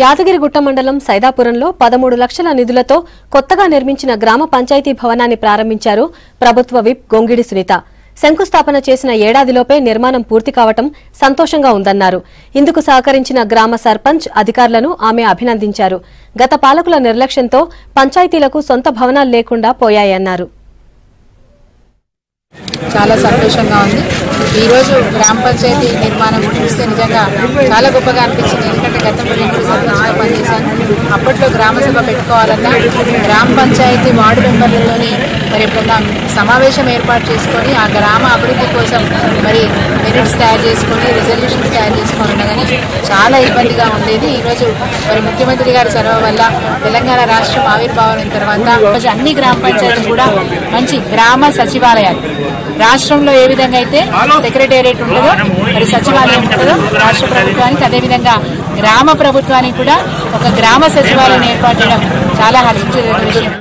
యాదగిరిగుట్ట మండలం సైదాపురంలో 13 లక్షల నిధులతో కొత్తగా నిర్మించిన గ్రామ పంచాయతీ భవనాన్ని ప్రారంభించారు ప్రభుత్వ విప్ గొంగిడి సునీత. శంకుస్థాపన చేసిన ఏడాదిలోపే నిర్మాణం పూర్తి కావటం సంతోషంగా ఉందన్నారు. ఇందుకు సహకరించిన గ్రామ సర్పంచ్ అధికారులను ఆమె అభినందించారు. గత పాలకుల నిర్లక్ష్యంతో పంచాయతీలకు సొంత భవనాలు లేకుండా పోయాయన్నారు. చాలా సంతోషంగా ఉంది. ఈరోజు గ్రామ పంచాయతీ నిర్మాణం చూస్తే నిజంగా చాలా గొప్పగా అనిపించింది. ఎందుకంటే గతంలో నేను సర్పంచ్గా పనిచేశాను. అప్పట్లో గ్రామ సభ పెట్టుకోవాలన్నా గ్రామ పంచాయతీ వార్డు మెంబర్లతోని మరి ఎప్పుడన్నా సమావేశం ఏర్పాటు చేసుకొని ఆ గ్రామ అభివృద్ధి కోసం మరి మెరిట్స్ తయారు చేసుకొని రిజల్యూషన్స్ తయారు చేసుకోవాలన్నా కానీ చాలా ఇబ్బందిగా ఉండేది. ఈరోజు మరి ముఖ్యమంత్రి గారి చొరవ వల్ల తెలంగాణ రాష్ట్రం ఆవిర్భావం తర్వాత అన్ని గ్రామ పంచాయతీలు కూడా మంచి గ్రామ సచివాలయాలు, రాష్ట్రంలో ఏ విధంగా అయితే సెక్రటేరియట్ ఉంటుందో మరి సచివాలయం ఉంటుందో రాష్ట్ర ప్రభుత్వానికి, అదేవిధంగా గ్రామ ప్రభుత్వానికి కూడా ఒక గ్రామ సచివాలయం ఏర్పాటు చేయడం చాలా హర్షించే విషయం.